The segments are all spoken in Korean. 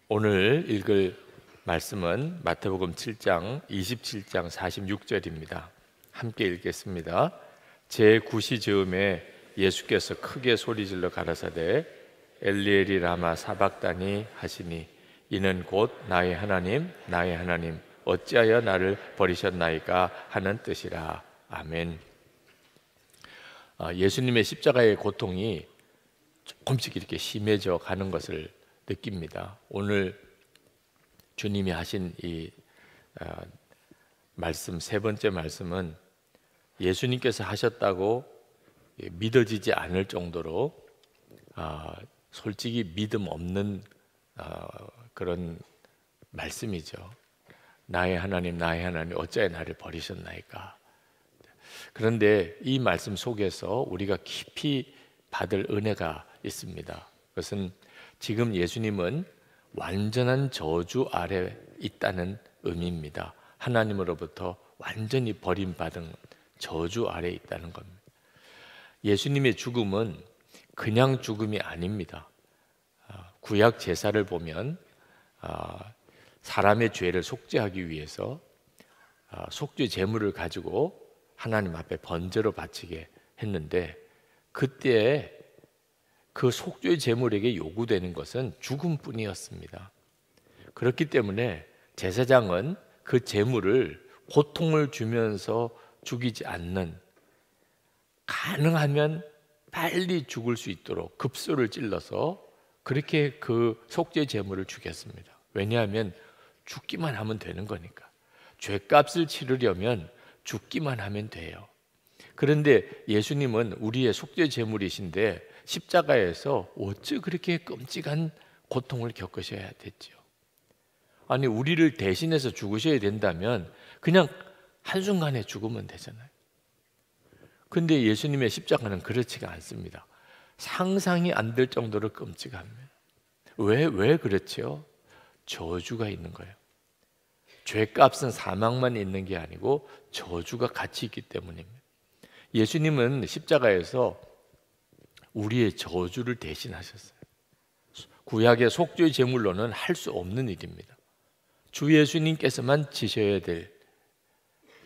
오늘 읽을 말씀은 마태복음 7장 27장 46절입니다. 함께 읽겠습니다. 제9시 즈음에 예수께서 크게 소리질러 가라사대 엘리엘이 라마 사박다니 하시니 이는 곧 나의 하나님 나의 하나님 어찌하여 나를 버리셨나이까 하는 뜻이라. 아멘. 예수님의 십자가의 고통이 조금씩 이렇게 심해져 가는 것을 느낍니다. 오늘 주님이 하신 이 말씀, 세 번째 말씀은 예수님께서 하셨다고 믿어지지 않을 정도로 솔직히 믿음 없는 그런 말씀이죠. 나의 하나님 나의 하나님 어찌하여 나를 버리셨나이까. 그런데 이 말씀 속에서 우리가 깊이 받을 은혜가 있습니다. 그것은 지금 예수님은 완전한 저주 아래 있다는 의미입니다. 하나님으로부터 완전히 버림받은 저주 아래 있다는 겁니다. 예수님의 죽음은 그냥 죽음이 아닙니다. 구약 제사를 보면 사람의 죄를 속죄하기 위해서 속죄 제물을 가지고 하나님 앞에 번제로 바치게 했는데, 그때 그 속죄 제물에게 요구되는 것은 죽음뿐이었습니다. 그렇기 때문에 제사장은 그 제물을 고통을 주면서 죽이지 않는, 가능하면 빨리 죽을 수 있도록 급소를 찔러서 그렇게 그 속죄 제물을 죽였습니다. 왜냐하면 죽기만 하면 되는 거니까. 죄값을 치르려면 죽기만 하면 돼요. 그런데 예수님은 우리의 속죄 제물이신데 십자가에서 어찌 그렇게 끔찍한 고통을 겪으셔야 됐죠? 아니, 우리를 대신해서 죽으셔야 된다면 그냥 한순간에 죽으면 되잖아요. 근데 예수님의 십자가는 그렇지가 않습니다. 상상이 안 될 정도로 끔찍합니다. 왜 그렇지요? 저주가 있는 거예요. 죄값은 사망만 있는 게 아니고 저주가 같이 있기 때문입니다. 예수님은 십자가에서 우리의 저주를 대신하셨어요. 구약의 속죄 제물로는 할 수 없는 일입니다. 주 예수님께서만 지셔야 될,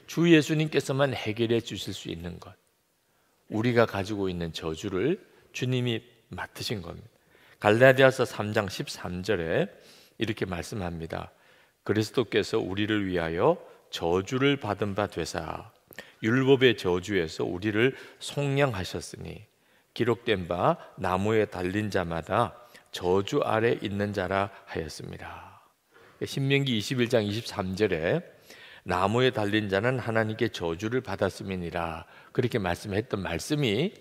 주 예수님께서만 해결해 주실 수 있는 것, 우리가 가지고 있는 저주를 주님이 맡으신 겁니다. 갈라디아서 3장 13절에 이렇게 말씀합니다. 그리스도께서 우리를 위하여 저주를 받은 바 되사 율법의 저주에서 우리를 속량하셨으니 기록된 바 나무에 달린 자마다 저주 아래 있는 자라 하였습니다. 신명기 21장 23절에 나무에 달린 자는 하나님께 저주를 받았음이니라, 그렇게 말씀했던 말씀이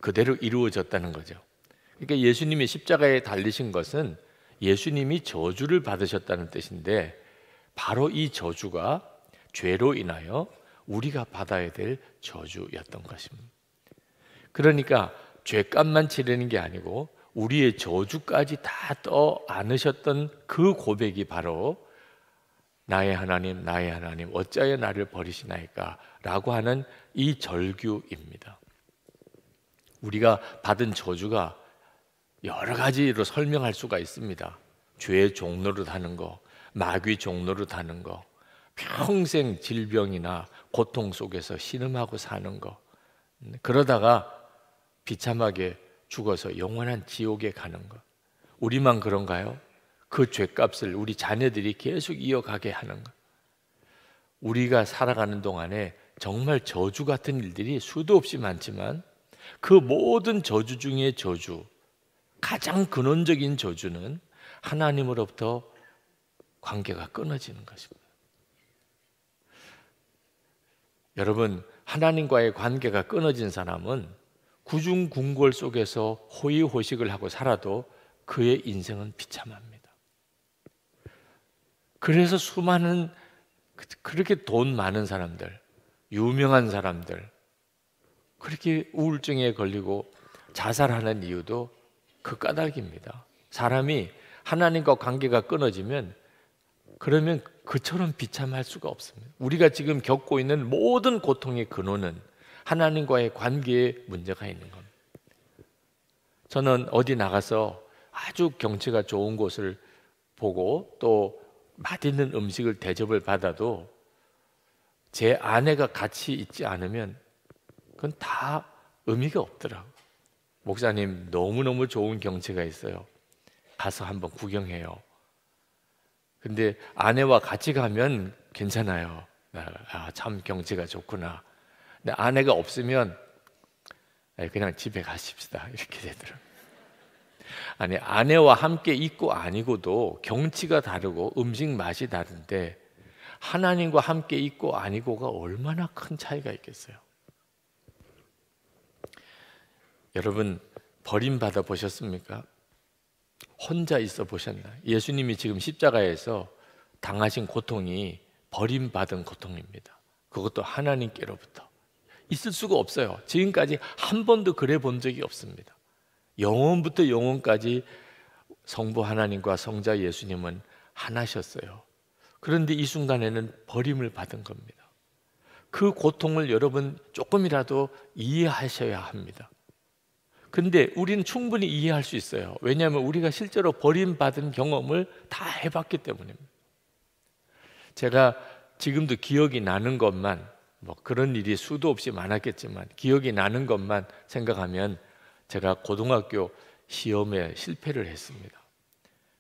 그대로 이루어졌다는 거죠. 그러니까 예수님이 십자가에 달리신 것은 예수님이 저주를 받으셨다는 뜻인데, 바로 이 저주가 죄로 인하여 우리가 받아야 될 저주였던 것입니다. 그러니까 죄값만 치르는 게 아니고 우리의 저주까지 다 떠안으셨던 그 고백이 바로 나의 하나님 나의 하나님 어찌하여 나를 버리시나이까 라고 하는 이 절규입니다. 우리가 받은 저주가 여러 가지로 설명할 수가 있습니다. 죄의 종노릇 하는 거, 마귀 종노릇 하는 거, 평생 질병이나 고통 속에서 신음하고 사는 거, 그러다가 비참하게 죽어서 영원한 지옥에 가는 것. 우리만 그런가요? 그 죄값을 우리 자녀들이 계속 이어가게 하는 것. 우리가 살아가는 동안에 정말 저주 같은 일들이 수도 없이 많지만 그 모든 저주 중에 저주, 가장 근원적인 저주는 하나님으로부터 관계가 끊어지는 것입니다. 여러분, 하나님과의 관계가 끊어진 사람은 구중궁궐 속에서 호의호식을 하고 살아도 그의 인생은 비참합니다. 그래서 수많은 그렇게 돈 많은 사람들, 유명한 사람들, 그렇게 우울증에 걸리고 자살하는 이유도 그 까닭입니다. 사람이 하나님과 관계가 끊어지면 그러면 그처럼 비참할 수가 없습니다. 우리가 지금 겪고 있는 모든 고통의 근원은 하나님과의 관계에 문제가 있는 겁니다. 저는 어디 나가서 아주 경치가 좋은 곳을 보고 또 맛있는 음식을 대접을 받아도 제 아내가 같이 있지 않으면 그건 다 의미가 없더라고요. 목사님, 너무너무 좋은 경치가 있어요. 가서 한번 구경해요. 근데 아내와 같이 가면 괜찮아요. 참 경치가 좋구나. 근데 아내가 없으면 그냥 집에 가십시다, 이렇게 되더라고요. 아니, 아내와 함께 있고 아니고도 경치가 다르고 음식 맛이 다른데 하나님과 함께 있고 아니고가 얼마나 큰 차이가 있겠어요. 여러분, 버림받아 보셨습니까? 혼자 있어 보셨나요? 예수님이 지금 십자가에서 당하신 고통이 버림받은 고통입니다. 그것도 하나님께로부터. 있을 수가 없어요. 지금까지 한 번도 그래 본 적이 없습니다. 영원부터 영원까지 성부 하나님과 성자 예수님은 하나셨어요. 그런데 이 순간에는 버림을 받은 겁니다. 그 고통을 여러분 조금이라도 이해하셔야 합니다. 근데 우리는 충분히 이해할 수 있어요. 왜냐하면 우리가 실제로 버림받은 경험을 다 해봤기 때문입니다. 제가 지금도 기억이 나는 것만, 뭐 그런 일이 수도 없이 많았겠지만 기억이 나는 것만 생각하면 제가 고등학교 시험에 실패를 했습니다.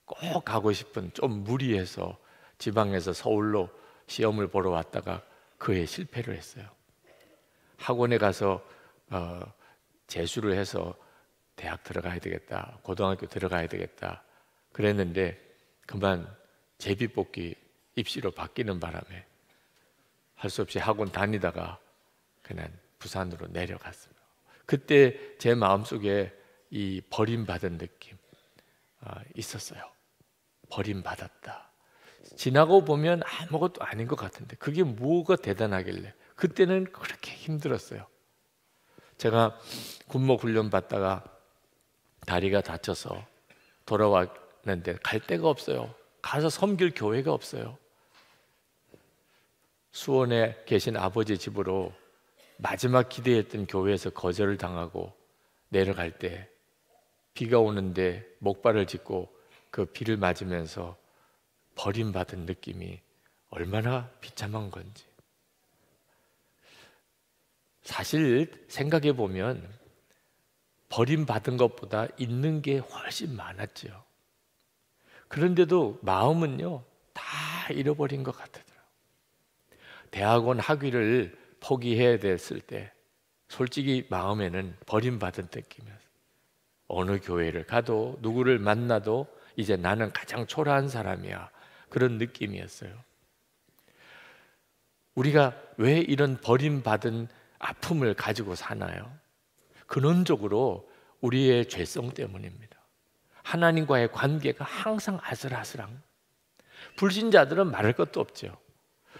꼭 가고 싶은, 좀 무리해서 지방에서 서울로 시험을 보러 왔다가 그 해 실패를 했어요. 학원에 가서 재수를 해서 대학 들어가야 되겠다, 고등학교 들어가야 되겠다 그랬는데 그만 제비뽑기 입시로 바뀌는 바람에 할 수 없이 학원 다니다가 그냥 부산으로 내려갔습니다. 그때 제 마음속에 이 버림받은 느낌 있었어요. 버림받았다. 지나고 보면 아무것도 아닌 것 같은데 그게 뭐가 대단하길래 그때는 그렇게 힘들었어요. 제가 군목 훈련 받다가 다리가 다쳐서 돌아왔는데 갈 데가 없어요. 가서 섬길 교회가 없어요. 수원에 계신 아버지 집으로 마지막 기대했던 교회에서 거절을 당하고 내려갈 때 비가 오는데 목발을 짚고 그 비를 맞으면서 버림받은 느낌이 얼마나 비참한 건지. 사실 생각해 보면 버림받은 것보다 있는 게 훨씬 많았죠. 그런데도 마음은요 다 잃어버린 것 같더라고요. 대학원 학위를 포기해야 됐을 때 솔직히 마음에는 버림받은 느낌이었어요. 어느 교회를 가도 누구를 만나도 이제 나는 가장 초라한 사람이야, 그런 느낌이었어요. 우리가 왜 이런 버림받은 아픔을 가지고 사나요? 근원적으로 우리의 죄성 때문입니다. 하나님과의 관계가 항상 아슬아슬한. 불신자들은 말할 것도 없죠.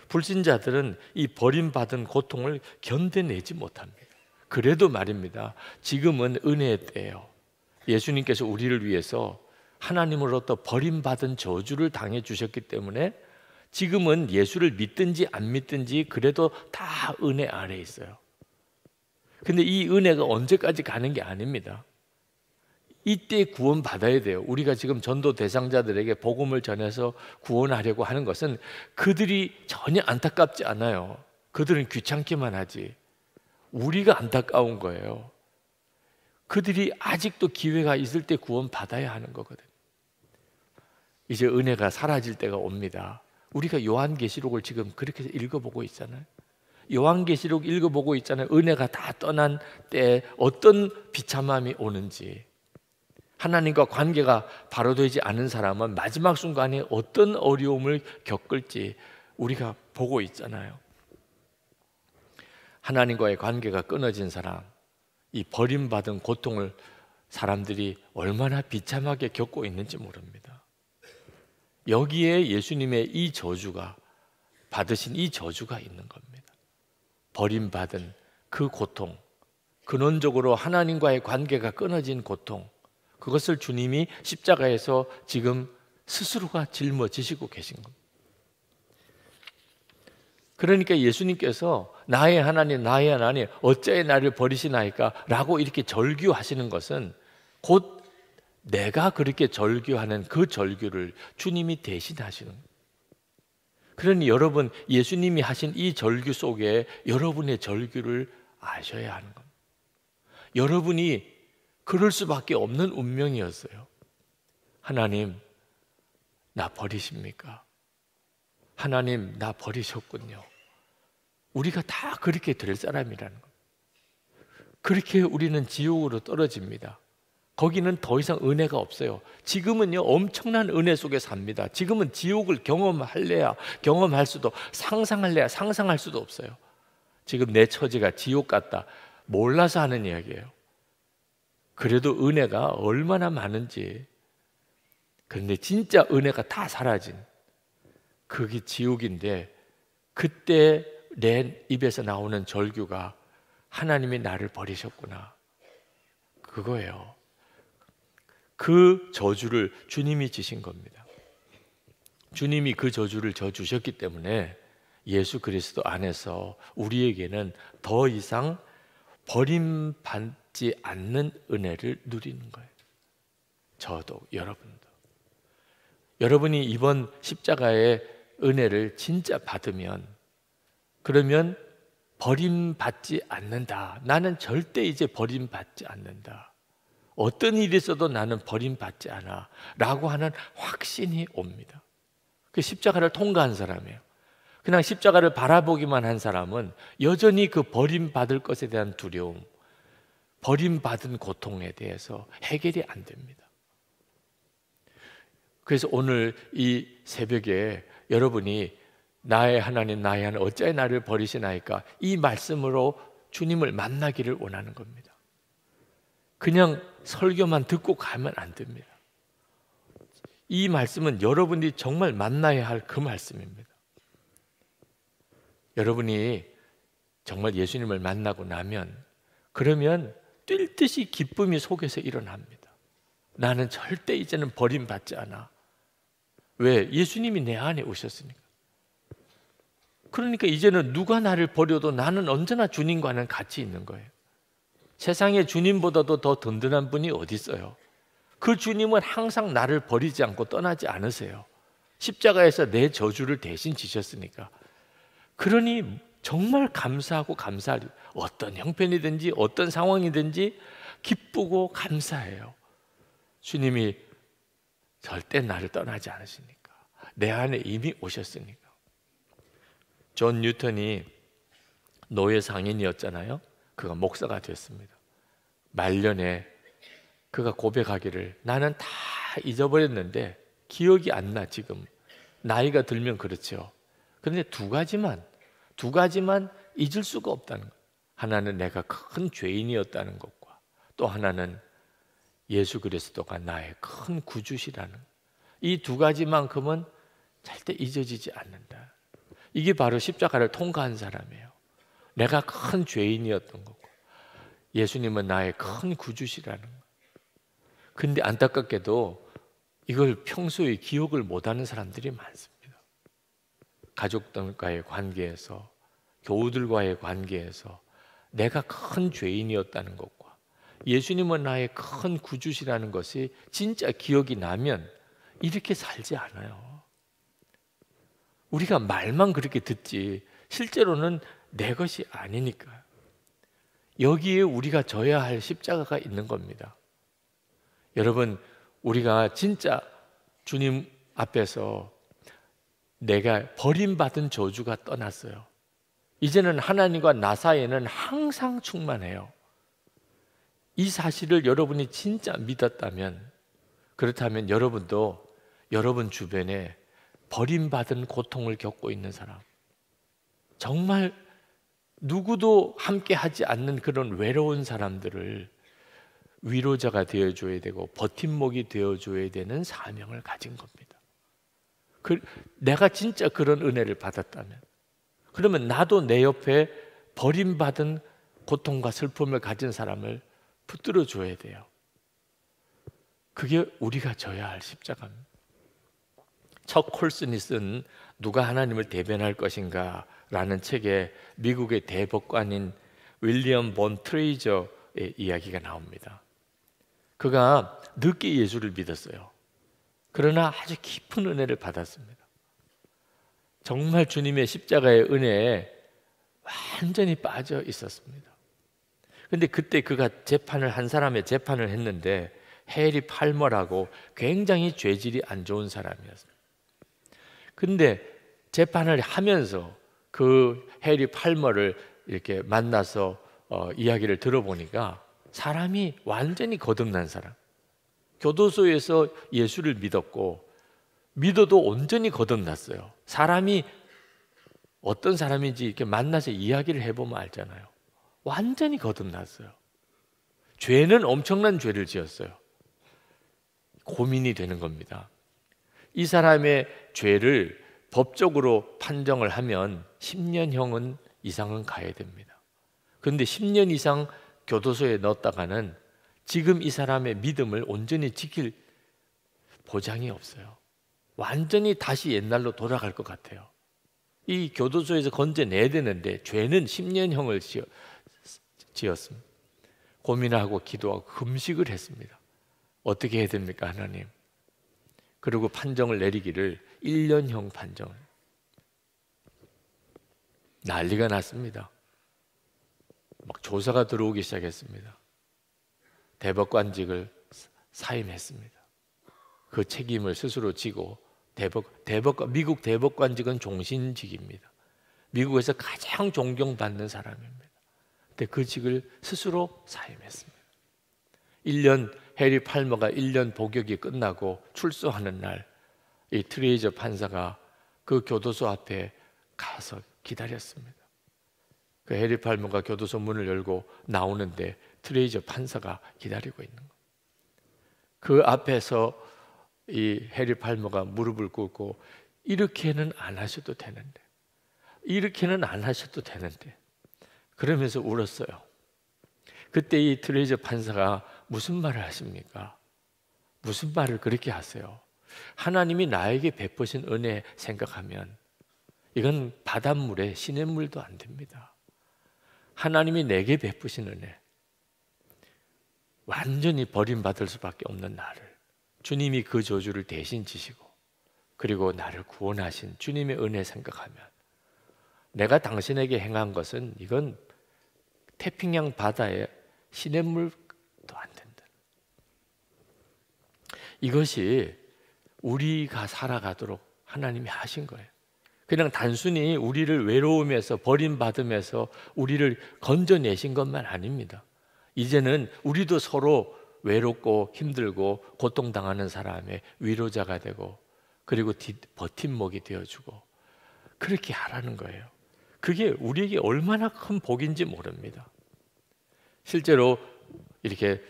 불신자들은 이 버림받은 고통을 견뎌내지 못합니다. 그래도 말입니다, 지금은 은혜의 때예요. 예수님께서 우리를 위해서 하나님으로부터 버림받은 저주를 당해 주셨기 때문에 지금은 예수를 믿든지 안 믿든지 그래도 다 은혜 아래에 있어요. 근데 이 은혜가 언제까지 가는 게 아닙니다. 이때 구원 받아야 돼요. 우리가 지금 전도 대상자들에게 복음을 전해서 구원하려고 하는 것은 그들이 전혀 안타깝지 않아요. 그들은 귀찮기만 하지. 우리가 안타까운 거예요. 그들이 아직도 기회가 있을 때 구원 받아야 하는 거거든요. 이제 은혜가 사라질 때가 옵니다. 우리가 요한계시록을 지금 그렇게 읽어보고 있잖아요. 요한계시록 읽어보고 있잖아요. 은혜가 다 떠난 때에 어떤 비참함이 오는지, 하나님과 관계가 바로 되지 않은 사람은 마지막 순간에 어떤 어려움을 겪을지 우리가 보고 있잖아요. 하나님과의 관계가 끊어진 사람, 이 버림받은 고통을 사람들이 얼마나 비참하게 겪고 있는지 모릅니다. 여기에 예수님의 이 저주가, 받으신 이 저주가 있는 겁니다. 버림받은 그 고통, 근원적으로 하나님과의 관계가 끊어진 고통, 그것을 주님이 십자가에서 지금 스스로가 짊어지시고 계신 겁니다. 그러니까 예수님께서 나의 하나님, 나의 하나님, 어찌하여 나를 버리시나이까? 라고 이렇게 절규하시는 것은 곧 내가 그렇게 절규하는 그 절규를 주님이 대신하시는 거예요. 그러니 여러분, 예수님이 하신 이 절규 속에 여러분의 절규를 아셔야 하는 겁니다. 여러분이 그럴 수밖에 없는 운명이었어요. 하나님, 나 버리십니까? 하나님, 나 버리셨군요. 우리가 다 그렇게 될 사람이라는 겁니다. 그렇게 우리는 지옥으로 떨어집니다. 거기는 더 이상 은혜가 없어요. 지금은요, 엄청난 은혜 속에 삽니다. 지금은 지옥을 경험할래야 경험할 수도, 상상할래야 상상할 수도 없어요. 지금 내 처지가 지옥 같다, 몰라서 하는 이야기예요. 그래도 은혜가 얼마나 많은지. 그런데 진짜 은혜가 다 사라진 그게 지옥인데, 그때 내 입에서 나오는 절규가 하나님이 나를 버리셨구나, 그거예요. 그 저주를 주님이 지신 겁니다. 주님이 그 저주를 져주셨기 때문에 예수 그리스도 안에서 우리에게는 더 이상 버림받지 않는 은혜를 누리는 거예요. 저도, 여러분도. 여러분이 이번 십자가의 은혜를 진짜 받으면, 그러면 버림받지 않는다. 나는 절대 이제 버림받지 않는다. 어떤 일이 있어도 나는 버림받지 않아 라고 하는 확신이 옵니다. 그 십자가를 통과한 사람이에요. 그냥 십자가를 바라보기만 한 사람은 여전히 그 버림받을 것에 대한 두려움, 버림받은 고통에 대해서 해결이 안 됩니다. 그래서 오늘 이 새벽에 여러분이 나의 하나님, 나의 하나님, 어찌하여 나를 버리시나이까, 이 말씀으로 주님을 만나기를 원하는 겁니다. 그냥 설교만 듣고 가면 안 됩니다. 이 말씀은 여러분이 정말 만나야 할 그 말씀입니다. 여러분이 정말 예수님을 만나고 나면, 그러면 뛸 듯이 기쁨이 속에서 일어납니다. 나는 절대 이제는 버림받지 않아. 왜? 예수님이 내 안에 오셨으니까. 그러니까 이제는 누가 나를 버려도 나는 언제나 주님과는 같이 있는 거예요. 세상에 주님보다도 더 든든한 분이 어디 있어요? 그 주님은 항상 나를 버리지 않고 떠나지 않으세요. 십자가에서 내 저주를 대신 지셨으니까. 그러니 정말 감사하고 감사하리. 어떤 형편이든지 어떤 상황이든지 기쁘고 감사해요. 주님이 절대 나를 떠나지 않으시니까. 내 안에 이미 오셨으니까. 존 뉴턴이 노예 상인이었잖아요. 그가 목사가 됐습니다. 말년에 그가 고백하기를, 나는 다 잊어버렸는데 기억이 안 나. 지금 나이가 들면 그렇죠. 그런데 두 가지만 잊을 수가 없다는 것. 하나는 내가 큰 죄인이었다는 것과, 또 하나는 예수 그리스도가 나의 큰 구주시라는, 이 두 가지만큼은 절대 잊어지지 않는다. 이게 바로 십자가를 통과한 사람이에요. 내가 큰 죄인이었던 거고, 예수님은 나의 큰 구주시라는 거. 근데 안타깝게도 이걸 평소에 기억을 못하는 사람들이 많습니다. 가족들과의 관계에서, 교우들과의 관계에서 내가 큰 죄인이었다는 것과 예수님은 나의 큰 구주시라는 것이 진짜 기억이 나면 이렇게 살지 않아요. 우리가 말만 그렇게 듣지 실제로는 내 것이 아니니까. 여기에 우리가 져야 할 십자가가 있는 겁니다. 여러분, 우리가 진짜 주님 앞에서 내가 버림받은 저주가 떠났어요. 이제는 하나님과 나 사이에는 항상 충만해요. 이 사실을 여러분이 진짜 믿었다면, 그렇다면 여러분도 여러분 주변에 버림받은 고통을 겪고 있는 사람, 정말 누구도 함께 하지 않는 그런 외로운 사람들을 위로자가 되어줘야 되고 버팀목이 되어줘야 되는 사명을 가진 겁니다. 내가 진짜 그런 은혜를 받았다면, 그러면 나도 내 옆에 버림받은 고통과 슬픔을 가진 사람을 붙들어 줘야 돼요. 그게 우리가 져야 할 십자가입니다. 척 콜슨이 쓴 누가 하나님을 대변할 것인가 라는 책에 미국의 대법관인 윌리엄 본 트레이저의 이야기가 나옵니다. 그가 늦게 예수를 믿었어요. 그러나 아주 깊은 은혜를 받았습니다. 정말 주님의 십자가의 은혜에 완전히 빠져 있었습니다. 근데 그때 그가 한 사람의 재판을 했는데 해리 팔머라고 굉장히 죄질이 안 좋은 사람이었어요. 근데 재판을 하면서 그 해리 팔머를 이렇게 만나서 이야기를 들어보니까 사람이 완전히 거듭난 사람, 교도소에서 예수를 믿어도 온전히 거듭났어요. 사람이 어떤 사람인지 이렇게 만나서 이야기를 해보면 알잖아요. 완전히 거듭났어요. 죄는 엄청난 죄를 지었어요. 고민이 되는 겁니다. 이 사람의 죄를 법적으로 판정을 하면 10년형은 이상은 가야 됩니다. 그런데 10년 이상 교도소에 넣었다가는 지금 이 사람의 믿음을 온전히 지킬 보장이 없어요. 완전히 다시 옛날로 돌아갈 것 같아요. 이 교도소에서 건져내야 되는데 죄는 10년형을 지었습니다. 고민하고 기도하고 금식을 했습니다. 어떻게 해야 됩니까, 하나님? 그리고 판정을 내리기를 1년형 판정을. 난리가 났습니다. 막 조사가 들어오기 시작했습니다. 대법관직을 사임했습니다. 그 책임을 스스로 지고 미국 대법관직은 종신직입니다. 미국에서 가장 존경받는 사람입니다. 근데 그 직을 스스로 사임했습니다. 1년 해리 팔머가 1년 복역이 끝나고 출소하는 날, 이 트레이저 판사가 그 교도소 앞에 가서 기다렸습니다. 그 해리 팔머가 교도소 문을 열고 나오는데 트레이저 판사가 기다리고 있는 거예요. 그 앞에서 이 해리 팔머가 무릎을 꿇고 이렇게는 안 하셔도 되는데, 그러면서 울었어요. 그때 이 트레이저 판사가 무슨 말을 하십니까? 무슨 말을 그렇게 하세요? 하나님이 나에게 베푸신 은혜 생각하면 이건 바닷물에 시냇물도 안 됩니다. 하나님이 내게 베푸신 은혜, 완전히 버림받을 수밖에 없는 나를 주님이 그 저주를 대신 지시고 그리고 나를 구원하신 주님의 은혜 생각하면 내가 당신에게 행한 것은 이건 태평양 바다에 시냇물도 안 된다. 이것이 우리가 살아가도록 하나님이 하신 거예요. 그냥 단순히 우리를 외로움에서 버림받음에서 우리를 건져내신 것만 아닙니다. 이제는 우리도 서로 외롭고 힘들고 고통당하는 사람의 위로자가 되고 그리고 버팀목이 되어주고 그렇게 하라는 거예요. 그게 우리에게 얼마나 큰 복인지 모릅니다. 실제로 이렇게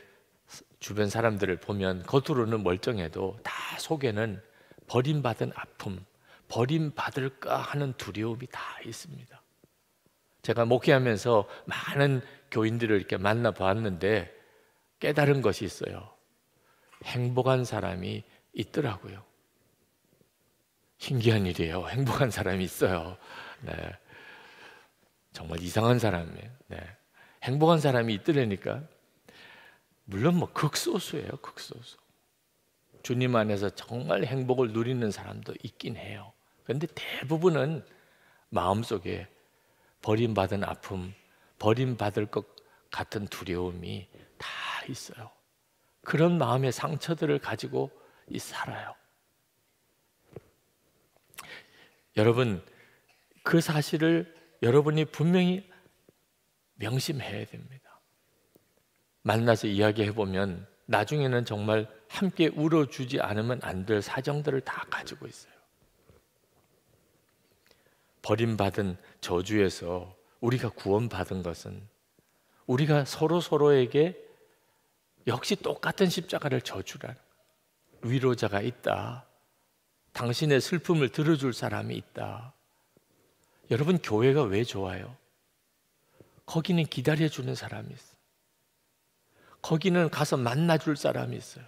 주변 사람들을 보면 겉으로는 멀쩡해도 다 속에는 버림받은 아픔, 버림받을까 하는 두려움이 다 있습니다. 제가 목회하면서 많은 교인들을 이렇게 만나봤는데 깨달은 것이 있어요. 행복한 사람이 있더라고요. 신기한 일이에요. 행복한 사람이 있어요. 네. 정말 이상한 사람이에요. 네. 행복한 사람이 있더라니까. 물론 뭐 극소수예요. 극소수. 주님 안에서 정말 행복을 누리는 사람도 있긴 해요. 그런데 대부분은 마음속에 버림받은 아픔, 버림받을 것 같은 두려움이 다 있어요. 그런 마음의 상처들을 가지고 살아요. 여러분, 그 사실을 여러분이 분명히 명심해야 됩니다. 만나서 이야기해보면 나중에는 정말 함께 울어주지 않으면 안 될 사정들을 다 가지고 있어요. 버림받은 저주에서 우리가 구원받은 것은 우리가 서로에게 역시 똑같은 십자가를 져주라는 위로자가 있다. 당신의 슬픔을 들어줄 사람이 있다. 여러분, 교회가 왜 좋아요? 거기는 기다려주는 사람이 있어요. 거기는 가서 만나줄 사람이 있어요.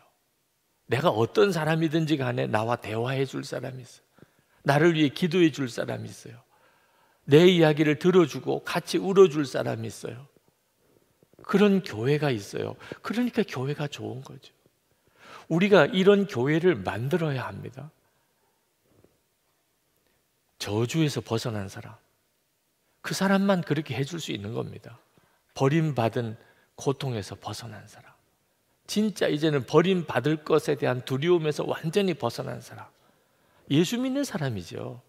내가 어떤 사람이든지 간에 나와 대화해 줄 사람이 있어요. 나를 위해 기도해 줄 사람이 있어요. 내 이야기를 들어주고 같이 울어줄 사람이 있어요. 그런 교회가 있어요. 그러니까 교회가 좋은 거죠. 우리가 이런 교회를 만들어야 합니다. 저주에서 벗어난 사람, 그 사람만 그렇게 해줄 수 있는 겁니다. 버림받은 고통에서 벗어난 사람, 진짜 이제는 버림받을 것에 대한 두려움에서 완전히 벗어난 사람, 예수 믿는 사람이죠.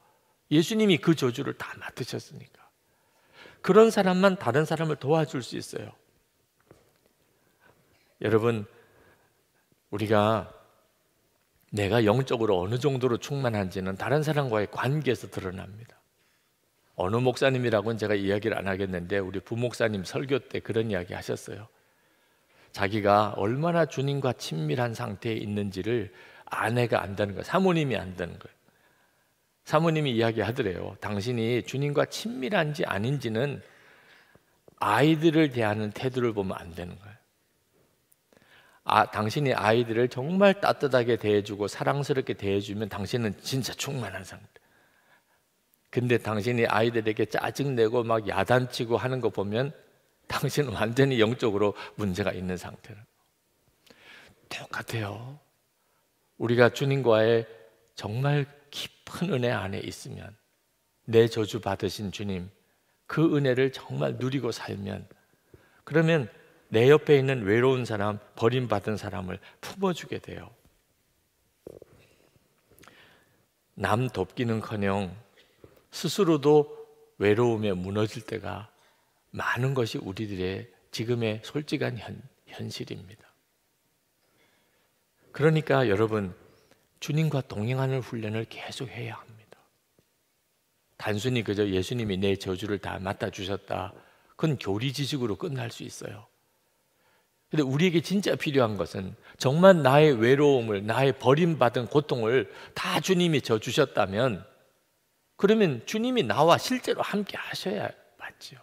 예수님이 그 저주를 다 맡으셨으니까. 그런 사람만 다른 사람을 도와줄 수 있어요. 여러분, 우리가 내가 영적으로 어느 정도로 충만한지는 다른 사람과의 관계에서 드러납니다. 어느 목사님이라고는 제가 이야기를 안 하겠는데 우리 부목사님 설교 때 그런 이야기 하셨어요. 자기가 얼마나 주님과 친밀한 상태에 있는지를 아내가 안다는 거예요. 사모님이 안다는 거예요. 사모님이 이야기하더래요. 당신이 주님과 친밀한지 아닌지는 아이들을 대하는 태도를 보면 안 되는 거예요. 당신이 아이들을 정말 따뜻하게 대해주고 사랑스럽게 대해주면 당신은 진짜 충만한 상태. 근데 당신이 아이들에게 짜증내고 막 야단치고 하는 거 보면 당신은 완전히 영적으로 문제가 있는 상태라. 똑같아요. 우리가 주님과의 정말 깊은 은혜 안에 있으면, 내 저주 받으신 주님 그 은혜를 정말 누리고 살면, 그러면 내 옆에 있는 외로운 사람, 버림받은 사람을 품어주게 돼요. 남 돕기는커녕 스스로도 외로움에 무너질 때가 많은 것이 우리들의 지금의 솔직한 현실입니다. 그러니까 여러분, 주님과 동행하는 훈련을 계속 해야 합니다. 단순히 그저 예수님이 내 저주를 다 맡아주셨다, 그건 교리 지식으로 끝날 수 있어요. 근데 우리에게 진짜 필요한 것은 정말 나의 외로움을, 나의 버림받은 고통을 다 주님이 져주셨다면, 그러면 주님이 나와 실제로 함께 하셔야 맞죠.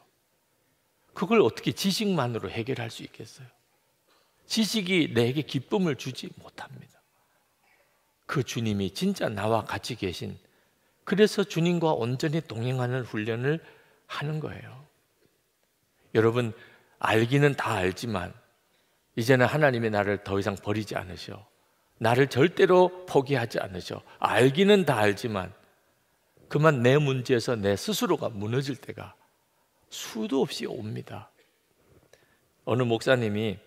그걸 어떻게 지식만으로 해결할 수 있겠어요? 지식이 내게 기쁨을 주지 못합니다. 그 주님이 진짜 나와 같이 계신, 그래서 주님과 온전히 동행하는 훈련을 하는 거예요. 여러분, 알기는 다 알지만 이제는 하나님이 나를 더 이상 버리지 않으셔. 나를 절대로 포기하지 않으셔. 알기는 다 알지만 그만 내 문제에서 내 스스로가 무너질 때가 수도 없이 옵니다. 어느 목사님이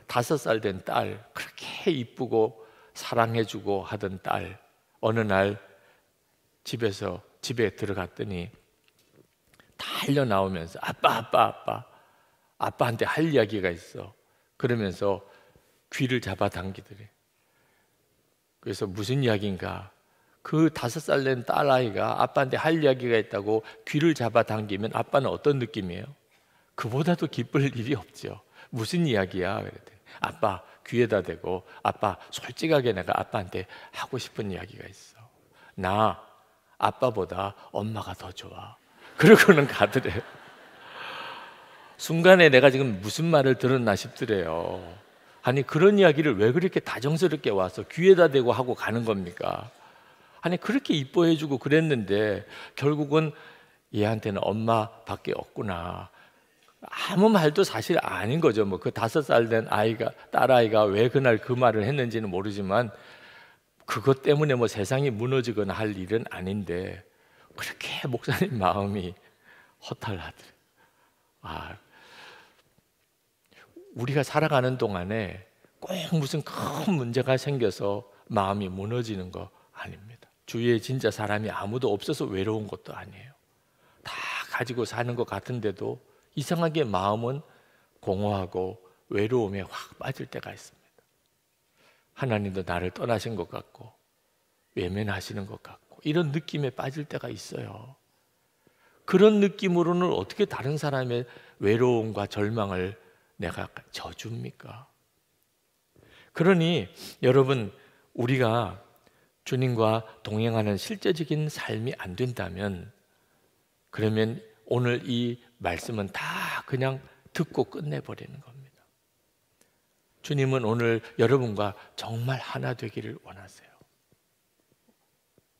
5살 된 딸, 그렇게 이쁘고 사랑해주고 하던 딸, 어느 날 집에 들어갔더니 달려 나오면서 아빠한테 할 이야기가 있어. 그러면서 귀를 잡아당기더래. 그래서 무슨 이야기인가? 그 5살 된 딸아이가 아빠한테 할 이야기가 있다고 귀를 잡아당기면 아빠는 어떤 느낌이에요? 그보다도 기쁠 일이 없죠. 무슨 이야기야? 그랬더니 아빠 귀에다 대고, 아빠 솔직하게 내가 아빠한테 하고 싶은 이야기가 있어. 나 아빠보다 엄마가 더 좋아. 그러고는 가더래요. 순간에 내가 지금 무슨 말을 들었나 싶더래요. 아니, 그런 이야기를 왜 그렇게 다정스럽게 와서 귀에다 대고 하고 가는 겁니까? 아니, 그렇게 이뻐해주고 그랬는데 결국은 얘한테는 엄마밖에 없구나. 아무 말도 사실 아닌 거죠. 뭐 그 5살 된 아이가, 딸아이가 왜 그날 그 말을 했는지는 모르지만 그것 때문에 뭐 세상이 무너지거나 할 일은 아닌데 그렇게 목사님 마음이 허탈하더래요. 우리가 살아가는 동안에 꼭 무슨 큰 문제가 생겨서 마음이 무너지는 거 아닙니다. 주위에 진짜 사람이 아무도 없어서 외로운 것도 아니에요. 다 가지고 사는 것 같은데도 이상하게 마음은 공허하고 외로움에 확 빠질 때가 있습니다. 하나님도 나를 떠나신 것 같고 외면하시는 것 같고 이런 느낌에 빠질 때가 있어요. 그런 느낌으로는 어떻게 다른 사람의 외로움과 절망을 내가 져줍니까? 그러니 여러분, 우리가 주님과 동행하는 실제적인 삶이 안 된다면, 그러면 오늘 이 말씀은 다 그냥 듣고 끝내버리는 겁니다. 주님은 오늘 여러분과 정말 하나 되기를 원하세요.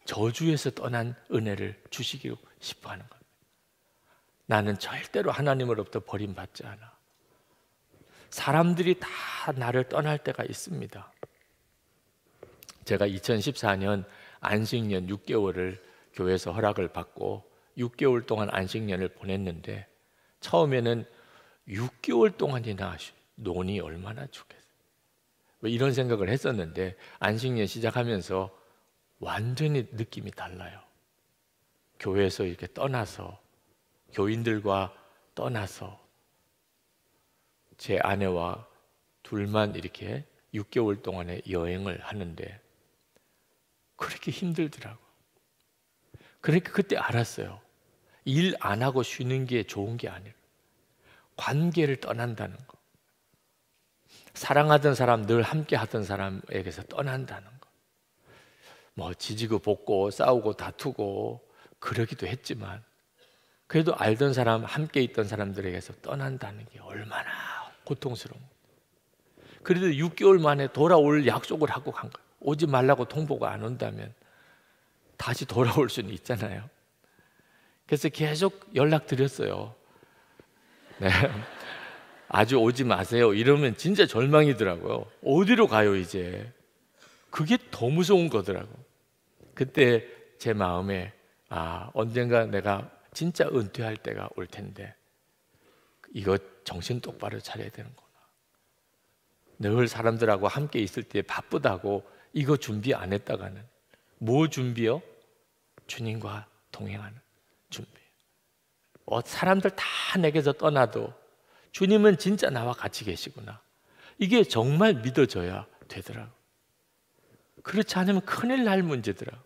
저주에서 떠난 은혜를 주시기 싶어 하는 겁니다. 나는 절대로 하나님으로부터 버림받지 않아. 사람들이 다 나를 떠날 때가 있습니다. 제가 2014년 안식년 6개월을 교회에서 허락을 받고 6개월 동안 안식년을 보냈는데, 처음에는 6개월 동안이나 논이 얼마나 좋겠어요. 이런 생각을 했었는데 안식년 시작하면서 완전히 느낌이 달라요. 교회에서 이렇게 떠나서, 교인들과 떠나서 제 아내와 둘만 이렇게 6개월 동안의 여행을 하는데 그렇게 힘들더라고요. 그러니까 그때 알았어요. 일 안 하고 쉬는 게 좋은 게 아니라 관계를 떠난다는 거. 사랑하던 사람, 늘 함께 하던 사람에게서 떠난다는 거. 뭐 지지고 볶고 싸우고 다투고 그러기도 했지만 그래도 알던 사람, 함께 있던 사람들에게서 떠난다는 게 얼마나 고통스러운 거예요. 그래도 6개월 만에 돌아올 약속을 하고 간 거예요. 오지 말라고 통보가 안 온다면 다시 돌아올 수는 있잖아요. 그래서 계속 연락드렸어요. 네. 아주 오지 마세요. 이러면 진짜 절망이더라고요. 어디로 가요 이제. 그게 더 무서운 거더라고. 그때 제 마음에 언젠가 내가 진짜 은퇴할 때가 올 텐데 이거 정신 똑바로 차려야 되는구나. 늘 사람들하고 함께 있을 때 바쁘다고 이거 준비 안 했다가는 뭐 준비요? 주님과 동행하는 준비. 사람들 다 내게서 떠나도 주님은 진짜 나와 같이 계시구나. 이게 정말 믿어져야 되더라고. 그렇지 않으면 큰일 날 문제더라고.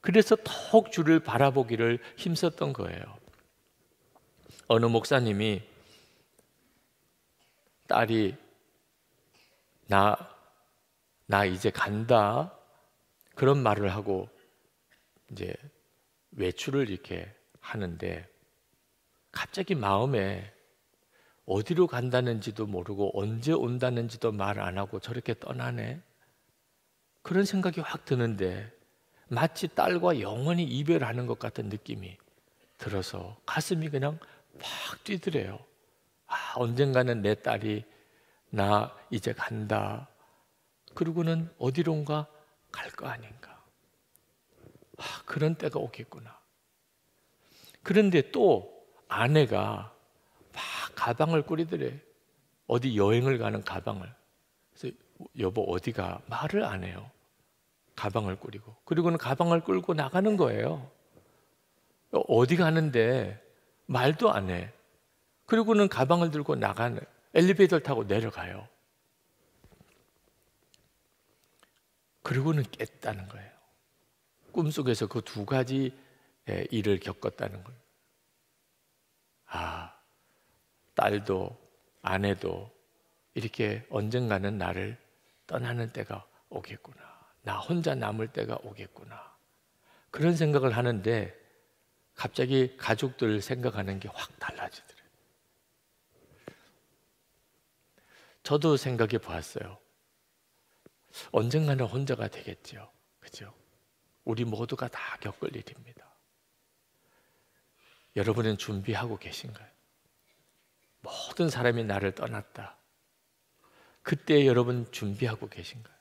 그래서 더욱 주를 바라보기를 힘썼던 거예요. 어느 목사님이 딸이 나 이제 간다 그런 말을 하고 이제 외출을 이렇게 하는데 갑자기 마음에 어디로 간다는지도 모르고 언제 온다는지도 말 안 하고 저렇게 떠나네, 그런 생각이 확 드는데 마치 딸과 영원히 이별하는 것 같은 느낌이 들어서 가슴이 그냥 팍 뛰더래요. 언젠가는 내 딸이 나 이제 간다 그러고는 어디론가 갈 거 아닌가. 그런 때가 오겠구나. 그런데 또 아내가 막 가방을 꾸리더래. 어디 여행을 가는 가방을. 그래서 여보 어디가? 말을 안 해요. 가방을 꾸리고. 그리고는 가방을 끌고 나가는 거예요. 어디 가는데 말도 안 해. 그리고는 가방을 들고 나가는, 엘리베이터를 타고 내려가요. 그리고는 깼다는 거예요. 꿈속에서 그 두 가지 일을 겪었다는 거예요. 딸도 아내도 이렇게 언젠가는 나를 떠나는 때가 오겠구나. 나 혼자 남을 때가 오겠구나. 그런 생각을 하는데 갑자기 가족들 생각하는 게 확 달라지더래요. 저도 생각해 보았어요. 언젠가는 혼자가 되겠죠. 그죠? 우리 모두가 다 겪을 일입니다. 여러분은 준비하고 계신가요? 모든 사람이 나를 떠났다. 그때 여러분 준비하고 계신가요?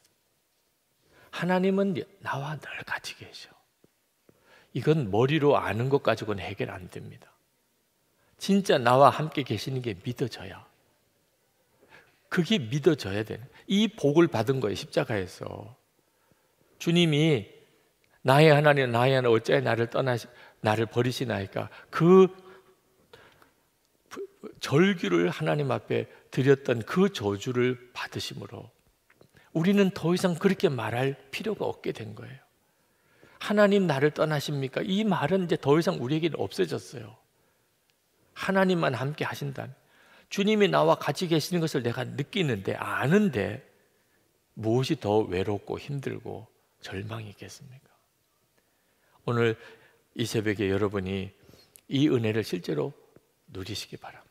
하나님은 나와 늘 같이 계셔. 이건 머리로 아는 것 가지고는 해결 안 됩니다. 진짜 나와 함께 계시는 게 믿어져야. 그게 믿어져야 되는. 이 복을 받은 거예요. 십자가에서 주님이 나의 하나님, 나의 하나님 어찌하여 나를 버리시나이까. 그 절규를 하나님 앞에 드렸던 그 저주를 받으심으로 우리는 더 이상 그렇게 말할 필요가 없게 된 거예요. 하나님 나를 떠나십니까? 이 말은 이제 더 이상 우리에게는 없어졌어요. 하나님만 함께 하신다면, 주님이 나와 같이 계시는 것을 내가 느끼는데, 아는데 무엇이 더 외롭고 힘들고 절망이겠습니까? 오늘 이 새벽에 여러분이 이 은혜를 실제로 누리시기 바랍니다.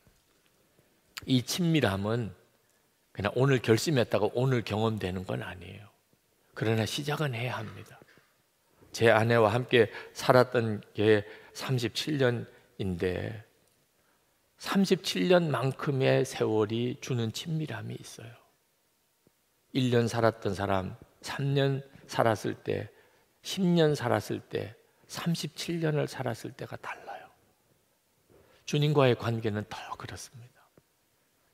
이 친밀함은 그냥 오늘 결심했다고 오늘 경험되는 건 아니에요. 그러나 시작은 해야 합니다. 제 아내와 함께 살았던 게 37년인데 37년만큼의 세월이 주는 친밀함이 있어요. 1년 살았던 사람 3년 살았을 때, 10년 살았을 때, 37년을 살았을 때가 달라요. 주님과의 관계는 더 그렇습니다.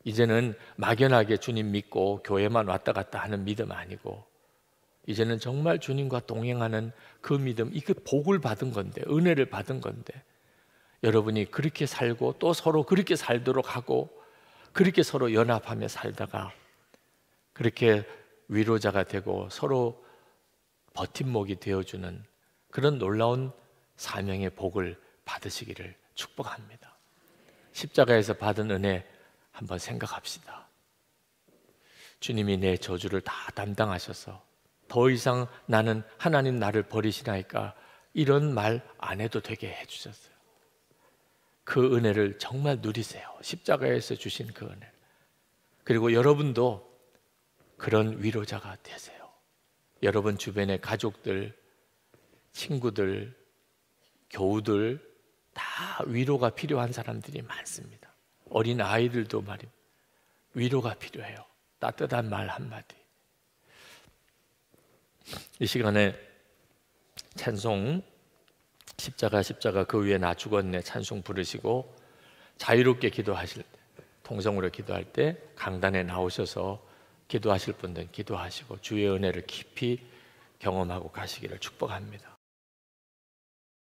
이제는 막연하게 주님 믿고 교회만 왔다 갔다 하는 믿음 아니고, 이제는 정말 주님과 동행하는 그 믿음, 이게 복을 받은 건데, 은혜를 받은 건데, 여러분이 그렇게 살고 또 서로 그렇게 살도록 하고, 그렇게 서로 연합하며 살다가 그렇게 위로자가 되고 서로 버팀목이 되어주는 그런 놀라운 사명의 복을 받으시기를 축복합니다. 십자가에서 받은 은혜 한번 생각합시다. 주님이 내 저주를 다 담당하셔서 더 이상 나는 하나님 나를 버리시나이까 이런 말 안 해도 되게 해주셨어요. 그 은혜를 정말 누리세요. 십자가에서 주신 그 은혜. 그리고 여러분도 그런 위로자가 되세요. 여러분 주변의 가족들, 친구들, 교우들 다 위로가 필요한 사람들이 많습니다. 어린 아이들도 말입니다. 위로가 필요해요. 따뜻한 말 한마디. 이 시간에 찬송 십자가 그 위에 나 죽었네 찬송 부르시고 자유롭게 기도하실 때, 통성으로 기도할 때 강단에 나오셔서 기도하실 분들 기도하시고 주의 은혜를 깊이 경험하고 가시기를 축복합니다.